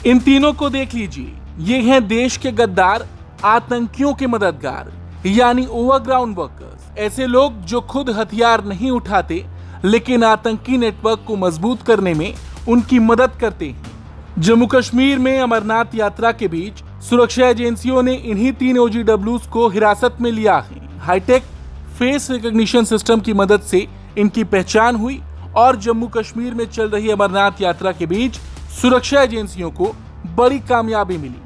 इन तीनों को देख लीजिए, ये हैं देश के गद्दार, आतंकियों के मददगार यानी ओवरग्राउंड वर्कर्स। ऐसे लोग जो खुद हथियार नहीं उठाते लेकिन आतंकी नेटवर्क को मजबूत करने में उनकी मदद करते हैं। जम्मू कश्मीर में अमरनाथ यात्रा के बीच सुरक्षा एजेंसियों ने इन्हीं 3 OGWs को हिरासत में लिया है। हाईटेक फेस रिकॉग्निशन सिस्टम की मदद से इनकी पहचान हुई और जम्मू कश्मीर में चल रही अमरनाथ यात्रा के बीच सुरक्षा एजेंसियों को बड़ी कामयाबी मिली।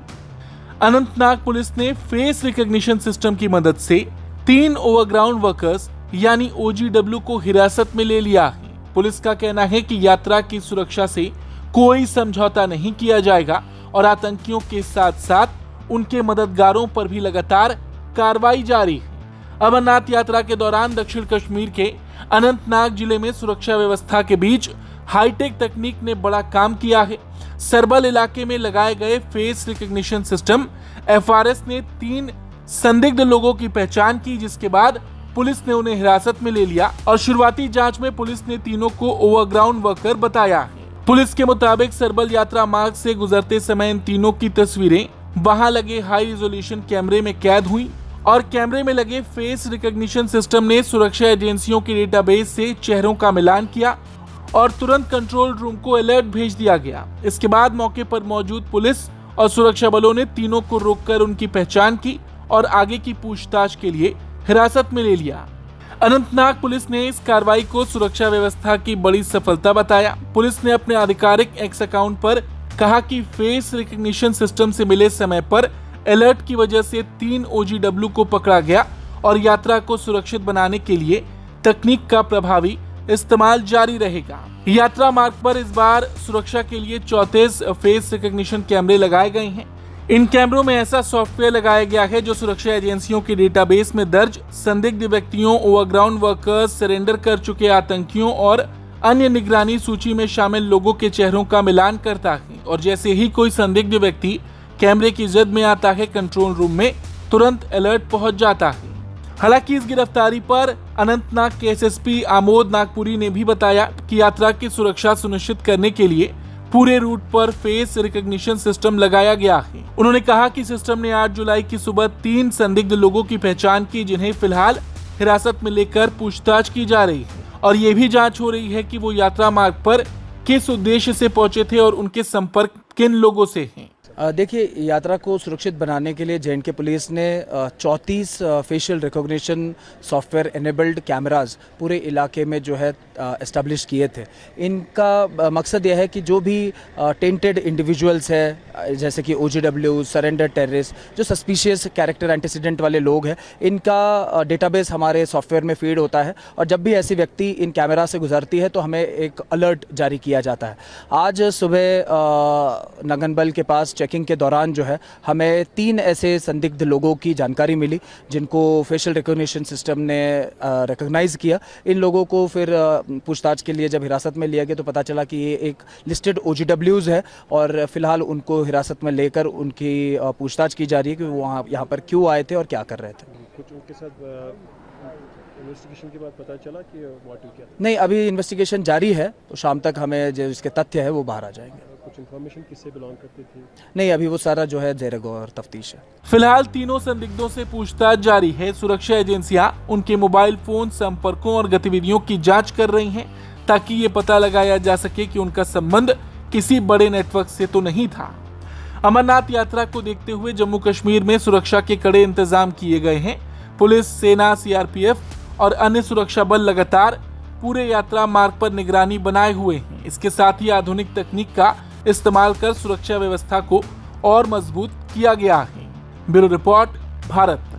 अनंतनाग पुलिस ने फेस रिकॉग्निशन सिस्टम की मदद से 3 ओवरग्राउंड वर्कर्स यानी OGW को हिरासत में ले लिया है। पुलिस का कहना है कि यात्रा की सुरक्षा से कोई समझौता नहीं किया जाएगा और आतंकियों के साथ साथ उनके मददगारों पर भी लगातार कार्रवाई जारी है। अमरनाथ यात्रा के दौरान दक्षिण कश्मीर के अनंतनाग जिले में सुरक्षा व्यवस्था के बीच हाईटेक तकनीक ने बड़ा काम किया है। सरबल इलाके में लगाए गए फेस रिकॉग्निशन सिस्टम FRS ने 3 संदिग्ध लोगों की पहचान की, जिसके बाद पुलिस ने उन्हें हिरासत में ले लिया और शुरुआती जांच में पुलिस ने तीनों को ओवरग्राउंड वर्कर बताया है। पुलिस के मुताबिक सरबल यात्रा मार्ग से गुजरते समय इन तीनों की तस्वीरें वहां लगे हाई रिजोल्यूशन कैमरे में कैद हुई और कैमरे में लगे फेस रिकॉग्निशन सिस्टम ने सुरक्षा एजेंसियों के डेटाबेस से चेहरों का मिलान किया और तुरंत कंट्रोल रूम को अलर्ट भेज दिया गया। इसके बाद मौके पर मौजूद पुलिस और सुरक्षा बलों ने तीनों को रोककर उनकी पहचान की और आगे की पूछताछ के लिए हिरासत में ले लिया। अनंतनाग पुलिस ने इस कार्रवाई को सुरक्षा व्यवस्था की बड़ी सफलता बताया। पुलिस ने अपने आधिकारिक एक्स अकाउंट पर कहा कि फेस रिकॉग्निशन सिस्टम से मिले समय पर अलर्ट की वजह से 3 OGW को पकड़ा गया और यात्रा को सुरक्षित बनाने के लिए तकनीक का प्रभावी इस्तेमाल जारी रहेगा। यात्रा मार्ग पर इस बार सुरक्षा के लिए 34 फेस रिकॉग्निशन कैमरे लगाए गए हैं। इन कैमरों में ऐसा सॉफ्टवेयर लगाया गया है जो सुरक्षा एजेंसियों के डेटाबेस में दर्ज संदिग्ध व्यक्तियों, ओवरग्राउंड वर्कर्स, सरेंडर कर चुके आतंकियों और अन्य निगरानी सूची में शामिल लोगों के चेहरों का मिलान करता है और जैसे ही कोई संदिग्ध व्यक्ति कैमरे की जद में आता है, कंट्रोल रूम में तुरंत अलर्ट पहुंच जाता है। हालांकि इस गिरफ्तारी पर अनंतनाग के SSP आमोद नागपुरी ने भी बताया कि यात्रा की सुरक्षा सुनिश्चित करने के लिए पूरे रूट पर फेस रिकॉग्निशन सिस्टम लगाया गया है। उन्होंने कहा कि सिस्टम ने 8 जुलाई की सुबह 3 संदिग्ध लोगों की पहचान की, जिन्हें फिलहाल हिरासत में लेकर पूछताछ की जा रही है और ये भी जांच हो रही है कि वो यात्रा मार्ग पर किस उद्देश्य से पहुंचे थे और उनके संपर्क किन लोगों से हैं। देखिए, यात्रा को सुरक्षित बनाने के लिए J&K पुलिस ने 34 facial recognition software enabled cameras पूरे इलाके में जो है एस्टैब्लिश किए थे। इनका मकसद यह है कि जो भी टेंटेड इंडिविजुअल्स है, जैसे कि OGW, सरेंडर टेररिस्ट, जो सस्पिशियस कैरेक्टर एंटीसीडेंट वाले लोग हैं, इनका डेटाबेस हमारे सॉफ्टवेयर में फीड होता है और जब भी ऐसी व्यक्ति इन कैमरा से गुजरती है तो हमें एक अलर्ट जारी किया जाता है। आज सुबह नगनबल के पास चेकिंग के दौरान जो है हमें 3 ऐसे संदिग्ध लोगों की जानकारी मिली जिनको फेशियल रिकॉग्निशन सिस्टम ने रिकॉग्नाइज किया। इन लोगों को फिर पूछताछ के लिए जब हिरासत में लिया गया तो पता चला कि ये एक लिस्टेड OGWs है और फिलहाल उनको हिरासत में लेकर उनकी पूछताछ की जा रही है कि वो यहाँ पर क्यों आए थे और क्या कर रहे थे। कुछ उनके साथ इन्वेस्टिगेशन के बाद पता चला कि मोटिव क्या था? नहीं, अभी इन्वेस्टिगेशन जारी है, तो शाम तक हमें जो इसके तथ्य है वो बाहर आ जाएंगे। कुछ इन्फॉर्मेशन किससे बिलोंग करती थी? नहीं, अभी वो सारा जो है ज़ेर गौर तफ्तीश है। फिलहाल तीनों संदिग्धों से पूछताछ जारी है। सुरक्षा एजेंसियां उनके मोबाइल फोन संपर्कों और गतिविधियों की जांच कर रही हैं ताकि ये पता लगाया जा सके कि उनका संबंध किसी बड़े नेटवर्क से तो नहीं था। अमरनाथ यात्रा को देखते हुए जम्मू कश्मीर में सुरक्षा के कड़े इंतजाम किए गए हैं। पुलिस, सेना, CRPF और अन्य सुरक्षा बल लगातार पूरे यात्रा मार्ग पर निगरानी बनाए हुए हैं। इसके साथ ही आधुनिक तकनीक का इस्तेमाल कर सुरक्षा व्यवस्था को और मजबूत किया गया है। Bureau report, Bharat.